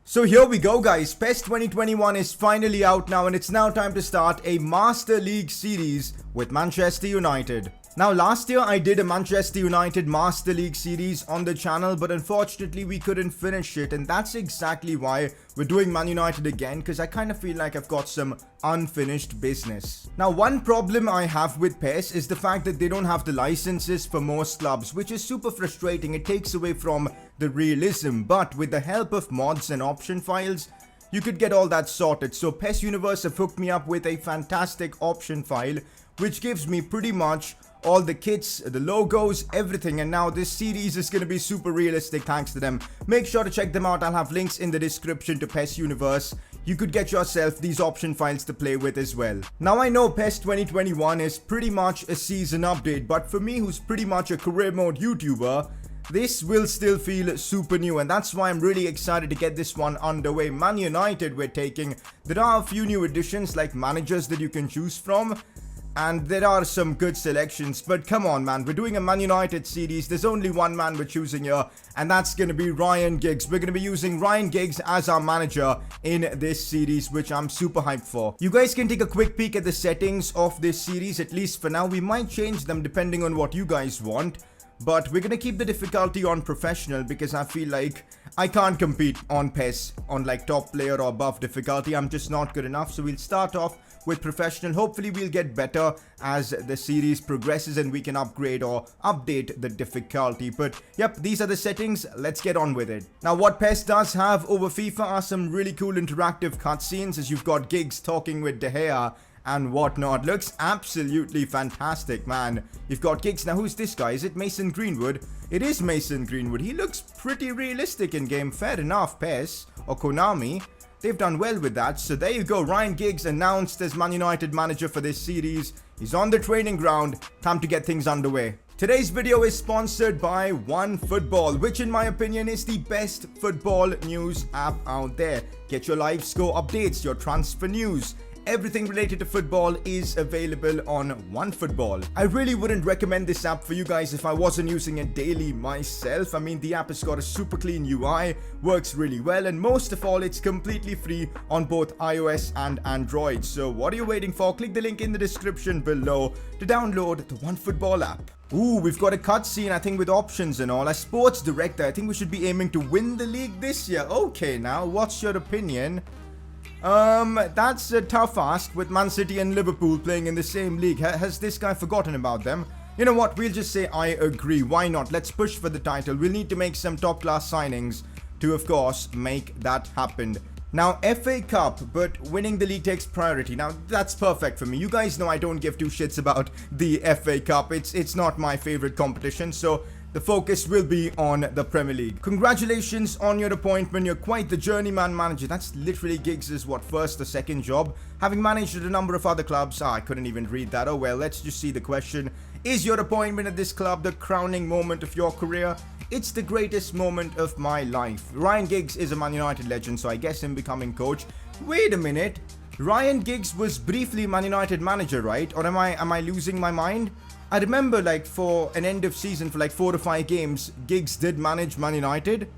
So here we go guys, PES 2021 is finally out now and it's now time to start a Master League series with Manchester United. Now last year I did a Manchester United Master League series on the channel, but unfortunately we couldn't finish it, and that's exactly why we're doing Man United again, because I kind of feel like I've got some unfinished business. Now one problem I have with PES is the fact that they don't have the licenses for most clubs, which is super frustrating. It takes away from the realism, but with the help of mods and option files, you could get all that sorted. So PESUniverse have hooked me up with a fantastic option file which gives me pretty much all the kits, the logos, everything, and now this series is going to be super realistic thanks to them. Make sure to check them out. I'll have links in the description to PESUniverse. You could get yourself these option files to play with as well. Now I know PES 2021 is pretty much a season update, but for me, who's pretty much a career mode YouTuber, this will still feel super new, and that's why I'm really excited to get this one underway. Man United we're taking. There are a few new additions like managers that you can choose from, and there are some good selections, but come on man, we're doing a Man United series. There's only one man we're choosing here, and that's going to be Ryan Giggs. We're going to be using Ryan Giggs as our manager in this series, which I'm super hyped for. You guys can take a quick peek at the settings of this series, at least for now. We might change them depending on what you guys want, but we're going to keep the difficulty on professional because I feel like I can't compete on PES on like top player or above difficulty. I'm just not good enough, so we'll start off with professional. Hopefully we'll get better as the series progresses and we can upgrade or update the difficulty. But yep, these are the settings. Let's get on with it. Now what PES does have over FIFA are some really cool interactive cutscenes, as you've got Giggs talking with De Gea and whatnot. Looks absolutely fantastic, man. You've got Giggs. Now who's this guy? Is it Mason Greenwood? It is Mason Greenwood. He looks pretty realistic in game. Fair enough, PES or Konami. They've done well with that. So there you go. Ryan Giggs announced as Man United manager for this series. He's on the training ground. Time to get things underway. Today's video is sponsored by OneFootball, which in my opinion is the best football news app out there. Get your live score updates, your transfer news. Everything related to football is available on OneFootball. I really wouldn't recommend this app for you guys if I wasn't using it daily myself. I mean, the app has got a super clean UI, works really well, and most of all, it's completely free on both iOS and Android. So what are you waiting for? Click the link in the description below to download the OneFootball app. Ooh, we've got a cutscene, I think, with options and all. As sports director, I think we should be aiming to win the league this year. Okay, now, what's your opinion? That's a tough ask with Man City and Liverpool playing in the same league. Has this guy forgotten about them? You know what, we'll just say I agree. Why not? Let's push for the title. We'll need to make some top class signings to, of course, make that happen. Now, FA Cup, but winning the league takes priority. Now, that's perfect for me. You guys know I don't give two shits about the FA Cup. It's not my favorite competition, so the focus will be on the Premier League. Congratulations on your appointment. You're quite the journeyman manager. That's literally Giggs' first or second job. Having managed at a number of other clubs. I couldn't even read that. Oh well, let's just see the question. Is your appointment at this club the crowning moment of your career? It's the greatest moment of my life. Ryan Giggs is a Man United legend, so I guess him becoming coach. Wait a minute. Ryan Giggs was briefly Man United manager, right? Or am I losing my mind? I remember like for an end of season for like 4 to 5 games, Giggs did manage Man United.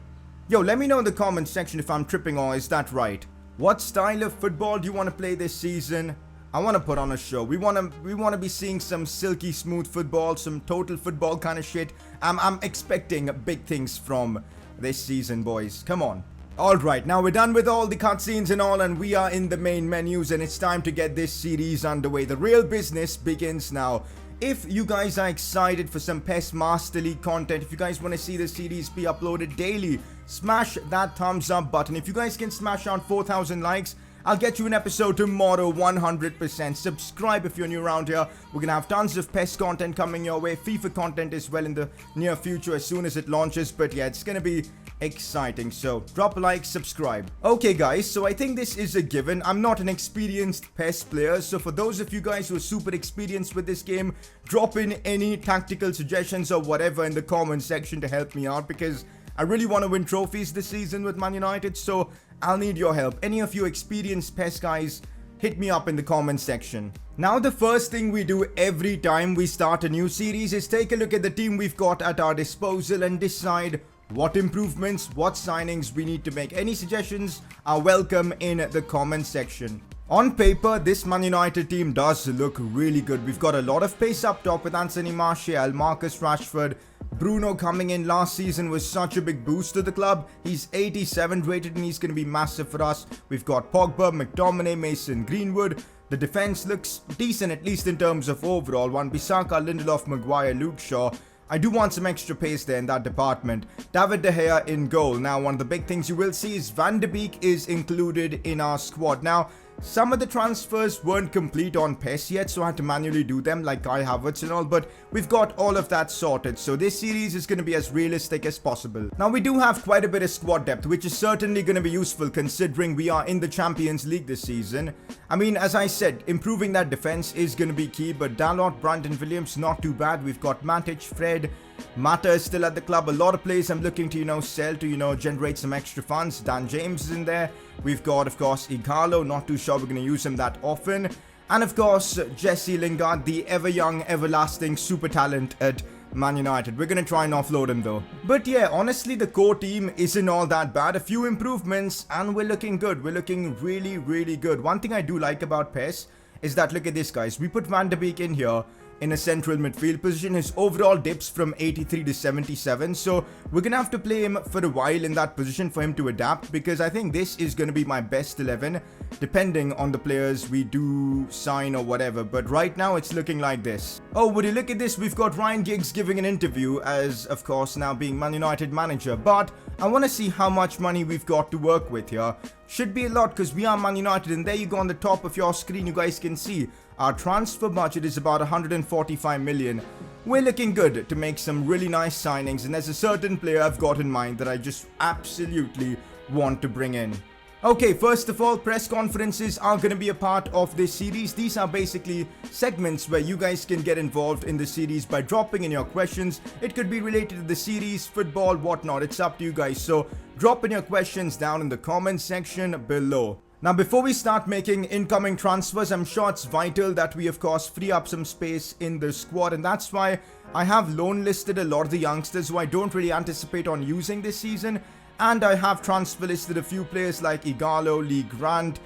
Yo, let me know in the comments section if I'm tripping or is that right. What style of football do you want to play this season? I want to put on a show. We want to be seeing some silky smooth football, some total football kind of shit. I'm expecting big things from this season, boys. Come on. Alright, now we're done with all the cutscenes and all, and we are in the main menus, and it's time to get this series underway. The real business begins now. If you guys are excited for some PES Master League content, if you guys want to see the series be uploaded daily, smash that thumbs up button. If you guys can smash out 4,000 likes, I'll get you an episode tomorrow, 100%. Subscribe if you're new around here. We're gonna have tons of PES content coming your way, FIFA content as well in the near future as soon as it launches. But yeah, it's gonna be exciting, so drop a like, subscribe. Okay guys, so I think this is a given. I'm not an experienced PES player, so for those of you guys who are super experienced with this game, drop in any tactical suggestions or whatever in the comment section to help me out, because I really want to win trophies this season with Man United, so I'll need your help. Any of you experienced PES guys, hit me up in the comment section. Now the first thing we do every time we start a new series is take a look at the team we've got at our disposal and decide what improvements, what signings we need to make. Any suggestions are welcome in the comment section. On paper, this Man United team does look really good. We've got a lot of pace up top with Anthony Martial, Marcus Rashford. Bruno coming in last season was such a big boost to the club. He's 87 rated and he's going to be massive for us. We've got Pogba, McTominay, Mason Greenwood. The defense looks decent, at least in terms of overall. Wan-Bissaka, Lindelof, Maguire, Luke Shaw. I do want some extra pace there in that department. David De Gea in goal. Now, one of the big things you will see is Van de Beek is included in our squad. Now, some of the transfers weren't complete on PES yet, so I had to manually do them like Kai Havertz and all, but we've got all of that sorted, so this series is going to be as realistic as possible. Now, we do have quite a bit of squad depth, which is certainly going to be useful considering we are in the Champions League this season. I mean, as I said, improving that defense is going to be key, but Dalot, Brandon Williams, not too bad. We've got Matic, Fred, Mata is still at the club. A lot of players I'm looking to, sell to, generate some extra funds. Dan James is in there. We've got, of course, Igalo. Not too sure we're going to use him that often. And, of course, Jesse Lingard, the ever-young, everlasting super talent at Man United. We're going to try and offload him, though. But, yeah, honestly, the core team isn't all that bad. A few improvements, and we're looking good. We're looking really, really good. One thing I do like about PES is that, look at this, guys. We put Van de Beek in here in a central midfield position. His overall dips from 83 to 77, so we're gonna have to play him for a while in that position for him to adapt, because I think this is gonna be my best 11 depending on the players we do sign or whatever, but right now it's looking like this. Oh, would you look at this, we've got Ryan Giggs giving an interview as, of course, now being Man United manager, but I want to see how much money we've got to work with here. Should be a lot because we are Man United, and there you go on the top of your screen, you guys can see our transfer budget is about 145 million. We're looking good to make some really nice signings, and there's a certain player I've got in mind that I just absolutely want to bring in. Okay, first of all, press conferences are going to be a part of this series. These are basically segments where you guys can get involved in the series by dropping in your questions. It could be related to the series, football, whatnot. It's up to you guys. So drop in your questions down in the comment section below. Now, before we start making incoming transfers, I'm sure it's vital that we, of course, free up some space in the squad. And that's why I have loan listed a lot of the youngsters who I don't really anticipate on using this season. And I have transfer listed a few players like Igalo, Lee Grant,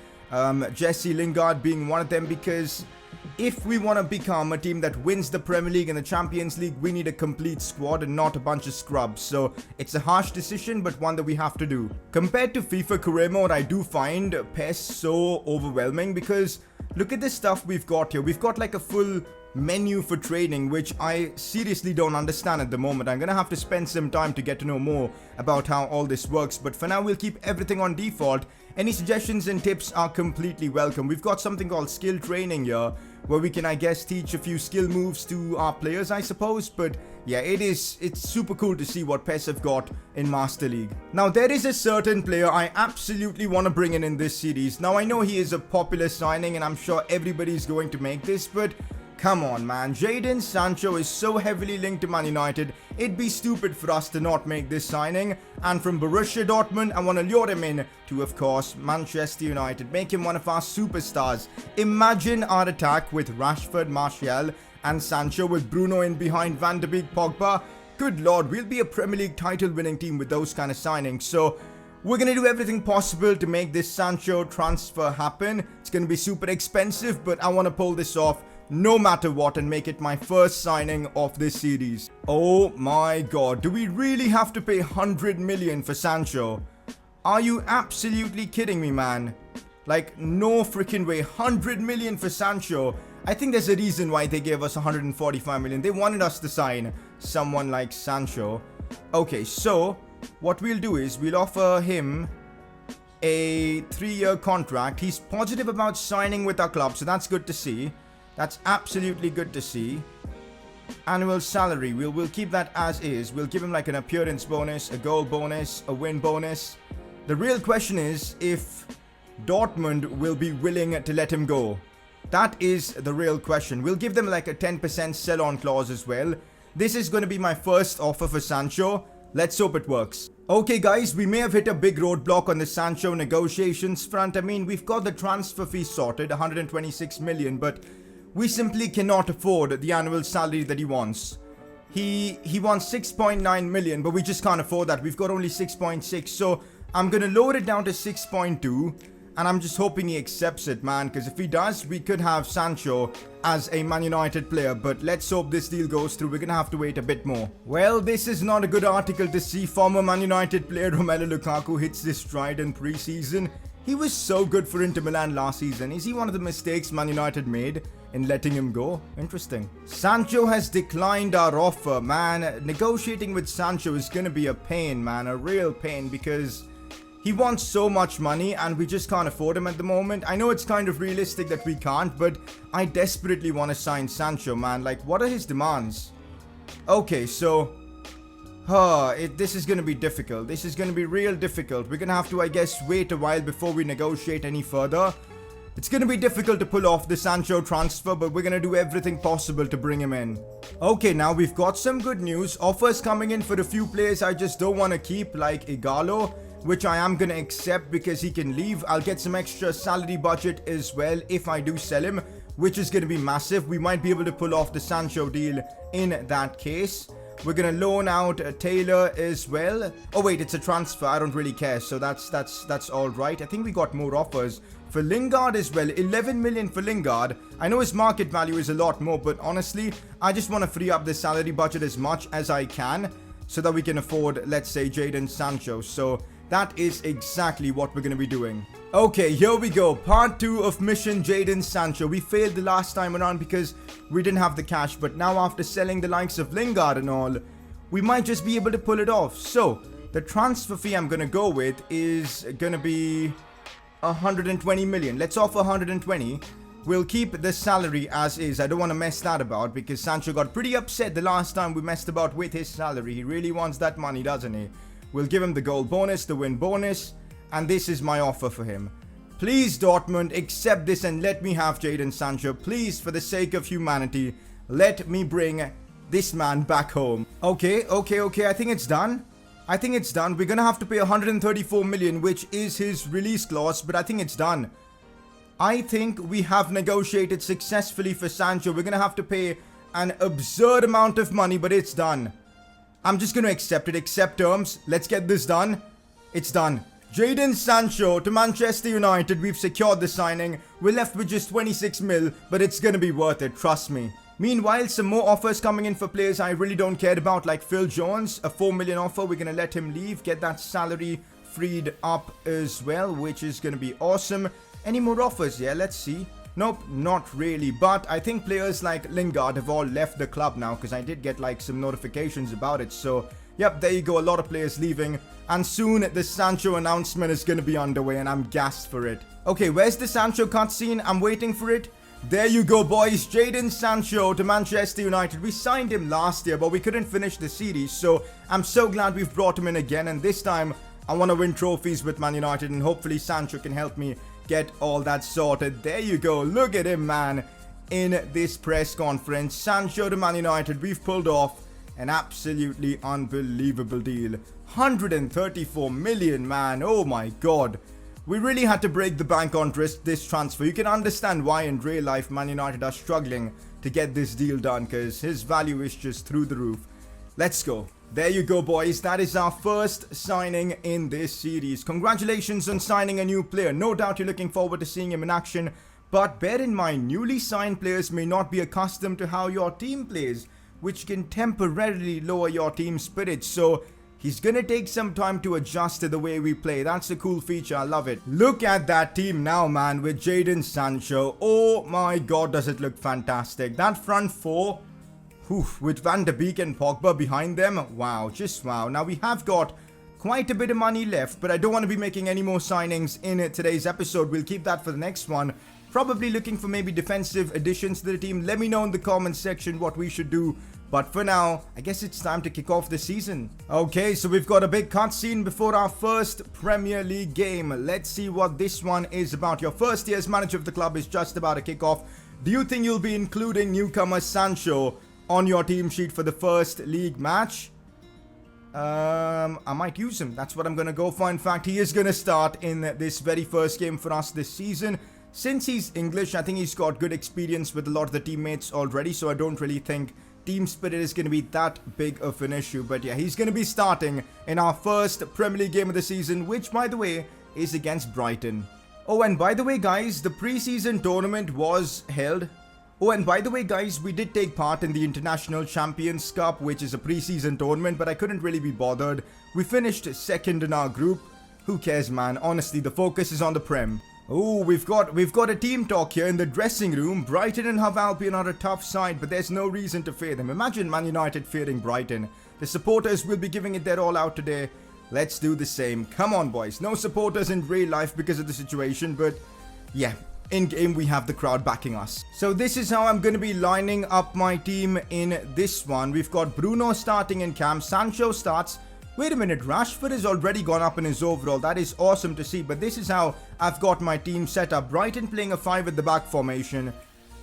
Jesse Lingard being one of them, because if we want to become a team that wins the Premier League and the Champions League, we need a complete squad and not a bunch of scrubs. So it's a harsh decision, but one that we have to do. Compared to FIFA Career Mode, I do find PES so overwhelming, because look at the stuff we've got here. We've got like a full menu for training, which I seriously don't understand at the moment. I'm gonna have to spend some time to get to know more about how all this works, but for now we'll keep everything on default. Any suggestions and tips are completely welcome. We've got something called skill training here, where we can, I guess, teach a few skill moves to our players, I suppose. But yeah, it's super cool to see what PES have got in Master League. Now, there is a certain player I absolutely want to bring in this series. Now, I know he is a popular signing, and I'm sure everybody's going to make this, but come on, man. Jadon Sancho is so heavily linked to Man United. It'd be stupid for us to not make this signing. And from Borussia Dortmund, I want to lure him in to, of course, Manchester United. Make him one of our superstars. Imagine our attack with Rashford, Martial, and Sancho, with Bruno in behind Van de Beek, Pogba. Good lord, we'll be a Premier League title-winning team with those kind of signings. So we're going to do everything possible to make this Sancho transfer happen. It's going to be super expensive, but I want to pull this off no matter what and make it my first signing of this series. Oh my god, do we really have to pay 100 million for Sancho? Are you absolutely kidding me, man? Like, no freaking way. 100 million for Sancho. I think there's a reason why they gave us 145 million. They wanted us to sign someone like Sancho. Okay, so what we'll do is we'll offer him a 3-year contract. He's positive about signing with our club, so that's good to see. That's absolutely good to see. Annual salary, we'll keep that as is. We'll give him like an appearance bonus, a goal bonus, a win bonus. The real question is if Dortmund will be willing to let him go. That is the real question. We'll give them like a 10% sell-on clause as well. This is going to be my first offer for Sancho. Let's hope it works. Okay guys, we may have hit a big roadblock on the Sancho negotiations front. I mean, we've got the transfer fee sorted, 126 million, but we simply cannot afford the annual salary that he wants. He wants 6.9 million, but we just can't afford that. We've got only 6.6, so I'm gonna lower it down to 6.2, and I'm just hoping he accepts it, man, because if he does, we could have Sancho as a Man United player, but let's hope this deal goes through. We're gonna have to wait a bit more. Well, this is not a good article to see. Former Man United player Romelu Lukaku hits this stride in pre-season. He was so good for Inter Milan last season. Is he one of the mistakes Man United made in letting him go? Interesting. Sancho has declined our offer, man. Negotiating with Sancho is gonna be a pain, man. A real pain, because he wants so much money and we just can't afford him at the moment. I know it's kind of realistic that we can't, but I desperately want to sign Sancho, man. Like, what are his demands? Okay, so this is going to be difficult. This is going to be real difficult. We're going to have to, I guess, wait a while before we negotiate any further. It's going to be difficult to pull off the Sancho transfer, but we're going to do everything possible to bring him in. Okay, now we've got some good news. Offers coming in for a few players I just don't want to keep, like Igalo, which I am going to accept because he can leave. I'll get some extra salary budget as well if I do sell him, which is going to be massive. We might be able to pull off the Sancho deal in that case. We're going to loan out Taylor as well. Oh wait, it's a transfer. I don't really care. So that's all right. I think we got more offers for Lingard as well. 11 million for Lingard. I know his market value is a lot more, but honestly, I just want to free up the salary budget as much as I can so that we can afford, let's say, Jadon Sancho. So that is exactly what we're going to be doing. Okay, here we go. Part 2 of Mission Jadon Sancho. We failed the last time around because we didn't have the cash. But now after selling the likes of Lingard and all, we might just be able to pull it off. So, the transfer fee I'm going to go with is going to be 120 million. Let's offer 120. We'll keep the salary as is. I don't want to mess that about because Sancho got pretty upset the last time we messed about with his salary. He really wants that money, doesn't he? We'll give him the goal bonus, the win bonus, and this is my offer for him. Please, Dortmund, accept this and let me have Jadon Sancho. Please, for the sake of humanity, let me bring this man back home. Okay, I think it's done. We're going to have to pay 134 million, which is his release clause, but I think it's done. I think we have negotiated successfully for Sancho. We're going to have to pay an absurd amount of money, but it's done. I'm just going to accept it. Accept terms. Let's get this done. It's done. Jadon Sancho to Manchester United. We've secured the signing. We're left with just 26 mil, but it's going to be worth it. Trust me. Meanwhile, some more offers coming in for players I really don't care about, like Phil Jones. A 4 million offer. We're going to let him leave. Get that salary freed up as well, which is going to be awesome. Any more offers? Yeah, let's see. Nope, not really. But I think players like Lingard have all left the club now because I did get like some notifications about it. So, yep, there you go. A lot of players leaving. And soon the Sancho announcement is going to be underway and I'm gassed for it. Okay, where's the Sancho cutscene? I'm waiting for it. There you go, boys. Jadon Sancho to Manchester United. We signed him last year, but we couldn't finish the series. So, I'm so glad we've brought him in again. And this time, I want to win trophies with Man United. And hopefully Sancho can help me get all that sorted. There you go. Look at him, man. In this press conference, Sancho to Man United. We've pulled off an absolutely unbelievable deal. 134 million, man. Oh my god. We really had to break the bank on this transfer. You can understand why in real life Man United are struggling to get this deal done because his value is just through the roof. Let's go. There you go, boys. That is our first signing in this series. Congratulations on signing a new player. No doubt you're looking forward to seeing him in action. But bear in mind, newly signed players may not be accustomed to how your team plays, which can temporarily lower your team spirit. So, he's going to take some time to adjust to the way we play. That's a cool feature. I love it. Look at that team now, man, with Jadon Sancho. Oh my god, does it look fantastic. That front four, with Van de Beek and Pogba behind them. Wow, just wow. Now we have got quite a bit of money left, but I don't want to be making any more signings in today's episode. We'll keep that for the next one. Probably looking for maybe defensive additions to the team. Let me know in the comments section what we should do. But for now, I guess it's time to kick off the season. Okay, so we've got a big cutscene before our first Premier League game. Let's see what this one is about. Your first year as manager of the club is just about to kick off. Do you think you'll be including newcomer Sancho on your team sheet for the first league match? I might use him. That's what I'm going to go for. In fact, he is going to start in this very first game for us this season. Since he's English, I think he's got good experience with a lot of the teammates already, so I don't really think team spirit is going to be that big of an issue. But yeah, he's going to be starting in our first Premier League game of the season, which, by the way, is against Brighton. Oh, and by the way, guys, the pre-season tournament was held. Oh, and by the way, guys, we did take part in the International Champions Cup, which is a pre-season tournament, but I couldn't really be bothered. We finished second in our group. Who cares, man? Honestly, the focus is on the Prem. Oh, we've got a team talk here in the dressing room. Brighton and Hove Albion are a tough side, but there's no reason to fear them. Imagine Man United fearing Brighton. The supporters will be giving it their all out today. Let's do the same. Come on, boys. No supporters in real life because of the situation, but yeah, in game we have the crowd backing us. So this is how I'm going to be lining up my team in this one. We've got Bruno starting in camp. Sancho starts. Wait a minute, Rashford has already gone up in his overall. That is awesome to see, but this is how I've got my team set up. Brighton playing a 5 at the back formation.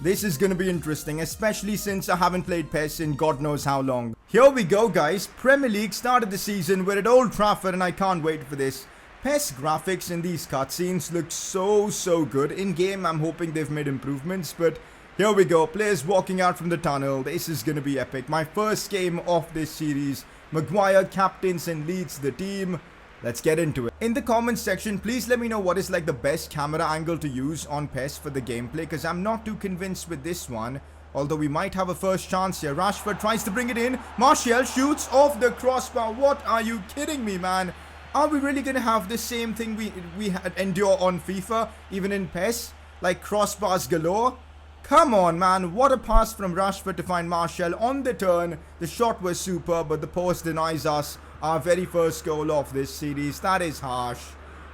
This is going to be interesting, especially since I haven't played PES in God knows how long. Here we go, guys. Premier League started the season. We're at Old Trafford and I can't wait for this. PES graphics in these cutscenes look so good. In game, I'm hoping they've made improvements, but here we go. Players walking out from the tunnel. This is going to be epic. My first game of this series. Maguire captains and leads the team. Let's get into it. In the comments section, please let me know what is like the best camera angle to use on PES for the gameplay, because I'm not too convinced with this one. Although we might have a first chance here. Rashford tries to bring it in. Martial shoots off the crossbar. What are you kidding me, man? Are we really going to have the same thing we had endure on FIFA, even in PES? Like crossbars galore? Come on, man. What a pass from Rashford to find Martial on the turn. The shot was super, but the post denies us our very first goal of this series. That is harsh.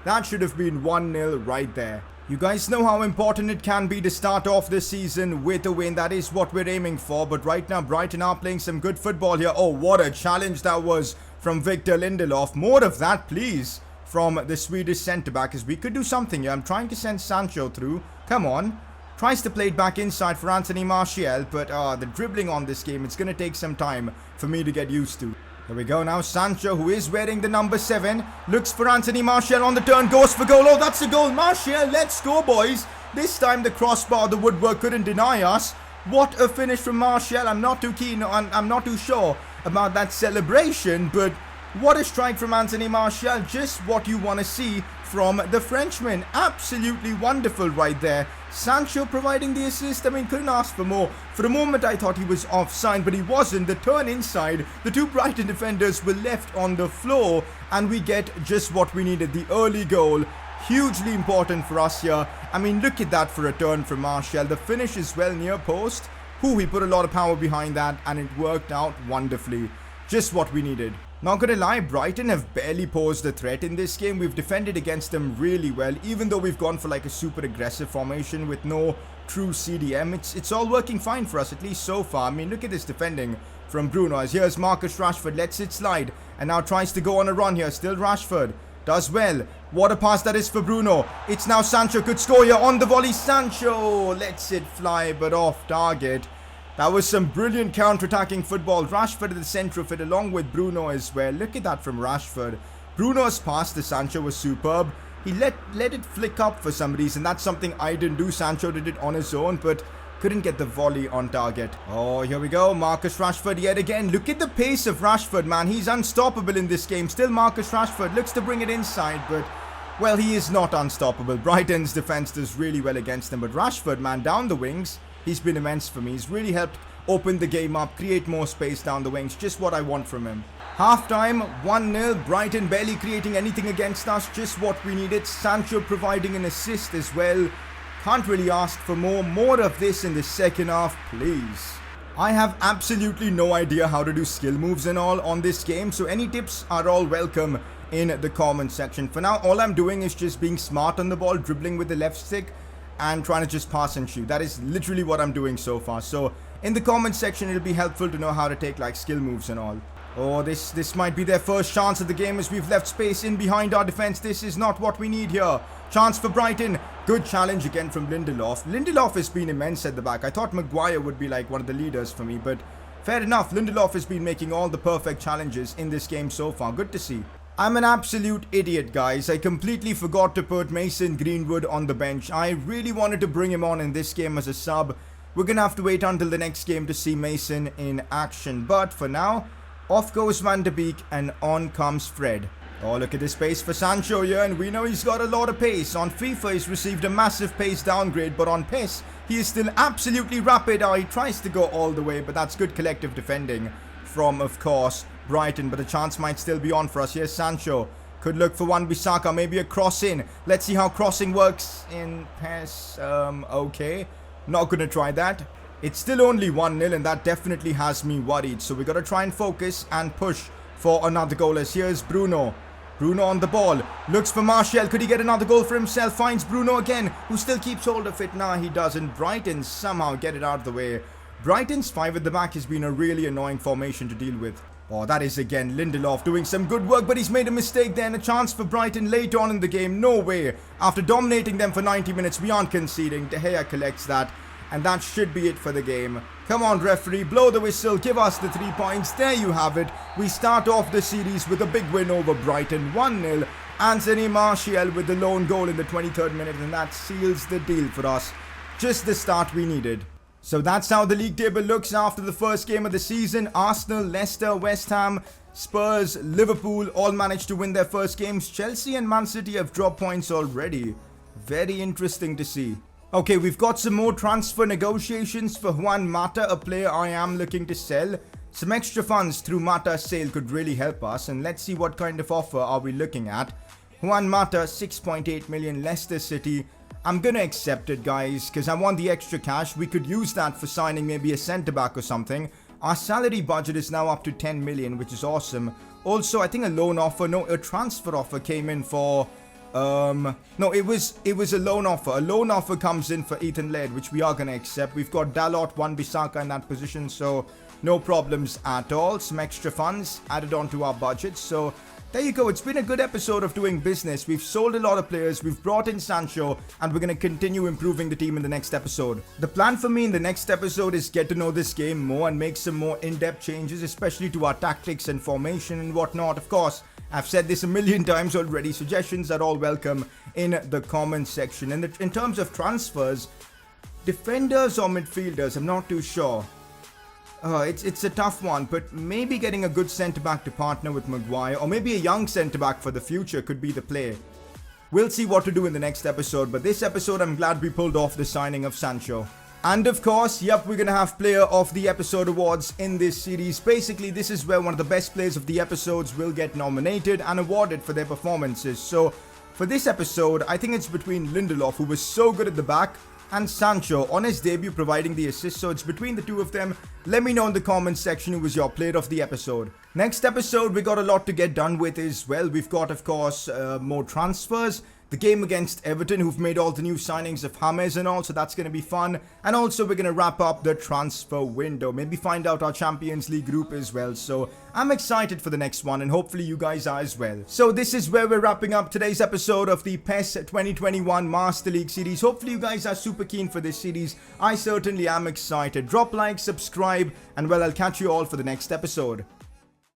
That should have been 1-0 right there. You guys know how important it can be to start off this season with a win. That is what we're aiming for. But right now, Brighton are playing some good football here. Oh, what a challenge that was from Victor Lindelof. More of that, please, from the Swedish centre-back, as we could do something here. I'm trying to send Sancho through. Come on. Tries to play it back inside for Anthony Martial, but the dribbling on this game, it's going to take some time for me to get used to. Here we go now. Sancho, who is wearing the number 7, looks for Anthony Martial on the turn, goes for goal. Oh, that's a goal. Martial, let's go, boys. This time the crossbar, the woodwork couldn't deny us. What a finish from Martial. I'm not too keen, I'm not too sure about that celebration, but what a strike from Anthony Martial. Just what you want to see from the Frenchman. Absolutely wonderful right there. Sancho providing the assist. I mean, couldn't ask for more. For a moment, I thought he was offside, but he wasn't. The turn inside. The two Brighton defenders were left on the floor, and we get just what we needed. The early goal. Hugely important for us here. I mean, look at that for a turn from Martial. The finish is well near post. He put a lot of power behind that, and it worked out wonderfully. Just what we needed. Not gonna lie, Brighton have barely posed a threat in this game. We've defended against them really well, even though we've gone for like a super aggressive formation with no true CDM. It's all working fine for us, at least so far. I mean, look at this defending from Bruno. As here's Marcus Rashford, lets it slide, and now tries to go on a run here. Still Rashford. Does well. What a pass that is for Bruno. It's now Sancho could score here on the volley. Sancho lets it fly, but off target. That was some brilliant counter-attacking football. Rashford at the centre of it along with Bruno as well. Look at that from Rashford. Bruno's pass to Sancho was superb. He let it flick up for some reason. That's something I didn't do. Sancho did it on his own, but couldn't get the volley on target. Oh, here we go. Marcus Rashford yet again. Look at the pace of Rashford, man. He's unstoppable in this game. Still Marcus Rashford looks to bring it inside, but well, he is not unstoppable. Brighton's defense does really well against him, but Rashford, man, down the wings, he's been immense for me. He's really helped open the game up, create more space down the wings. Just what I want from him. Half-time, 1-0. Brighton barely creating anything against us. Just what we needed. Sancho providing an assist as well. Can't really ask for more. More of this in the second half, please. I have absolutely no idea how to do skill moves and all on this game, so any tips are all welcome in the comment section. For now, all I'm doing is just being smart on the ball, dribbling with the left stick, and trying to just pass and shoot. That is literally what I'm doing so far. So in the comment section, it'll be helpful to know how to take like skill moves and all. Oh, this might be their first chance of the game as we've left space in behind our defense. This is not what we need here. Chance for Brighton. Good challenge again from Lindelof. Lindelof has been immense at the back. I thought Maguire would be like one of the leaders for me, but fair enough. Lindelof has been making all the perfect challenges in this game so far. Good to see. I'm an absolute idiot, guys. I completely forgot to put Mason Greenwood on the bench. I really wanted to bring him on in this game as a sub. we're gonna have to wait until the next game to see Mason in action. But for now, off goes Van de Beek and on comes Fred. Oh, look at this pace for Sancho here, and we know he's got a lot of pace. On FIFA, he's received a massive pace downgrade, but on PES, he is still absolutely rapid. Oh, he tries to go all the way, but that's good collective defending from, of course, Brighton. But the chance might still be on for us. Here's Sancho. Could look for Wan-Bissaka, maybe a cross in. Let's see how crossing works in PES. Okay. Not gonna try that. It's still only 1-0, and that definitely has me worried. So we gotta try and focus and push for another goal. As here's Bruno. Bruno on the ball. Looks for Martial. Could he get another goal for himself? Finds Bruno again, who still keeps hold of it. Nah, he doesn't. Brighton somehow get it out of the way. Brighton's 5 at the back has been a really annoying formation to deal with. Oh, that is again Lindelof doing some good work, but he's made a mistake there. And a chance for Brighton later on in the game. No way. After dominating them for 90 minutes, we aren't conceding. De Gea collects that. And that should be it for the game. Come on, referee, blow the whistle, give us the 3 points. There you have it. We start off the series with a big win over Brighton, 1-0. Anthony Martial with the lone goal in the 23rd minute, and that seals the deal for us. Just the start we needed. So that's how the league table looks after the first game of the season. Arsenal, Leicester, West Ham, Spurs, Liverpool all managed to win their first games. Chelsea and Man City have dropped points already. Very interesting to see. Okay, we've got some more transfer negotiations for Juan Mata, a player I am looking to sell. Some extra funds through Mata's sale could really help us, and let's see what kind of offer are we looking at. Juan Mata, 6.8 million, Leicester City. I'm gonna accept it, guys, because I want the extra cash. We could use that for signing maybe a centre-back or something. Our salary budget is now up to 10 million, which is awesome. Also, I think a transfer offer came in for... no, it was a loan offer. A loan offer comes in for Ethan Laird, which we are going to accept. We've got Dalot, Wan-Bissaka in that position, so no problems at all. Some extra funds added onto our budget. So there you go. It's been a good episode of doing business. We've sold a lot of players. We've brought in Sancho, and we're going to continue improving the team in the next episode. The plan for me in the next episode is get to know this game more and make some more in-depth changes, especially to our tactics and formation and whatnot. Of course, I've said this a million times already. Suggestions are all welcome in the comments section. And in terms of transfers, defenders or midfielders, I'm not too sure. It's a tough one, but maybe getting a good centre-back to partner with Maguire, or maybe a young centre-back for the future could be the play. We'll see what to do in the next episode, but this episode I'm glad we pulled off the signing of Sancho. And of course, yep, we're going to have Player of the Episode awards in this series. Basically, this is where one of the best players of the episodes will get nominated and awarded for their performances. So, for this episode, I think it's between Lindelof, who was so good at the back, and Sancho on his debut providing the assist. So it's between the two of them. Let me know in the comments section who was your Player of the Episode. Next episode, we got a lot to get done with as well. We've got, of course, more transfers. The game against Everton, who've made all the new signings of James and all, so that's going to be fun. And also, we're going to wrap up the transfer window. Maybe find out our Champions League group as well. So, I'm excited for the next one, and hopefully you guys are as well. So, this is where we're wrapping up today's episode of the PES 2021 Master League series. Hopefully you guys are super keen for this series. I certainly am excited. Drop like, subscribe, and well, I'll catch you all for the next episode.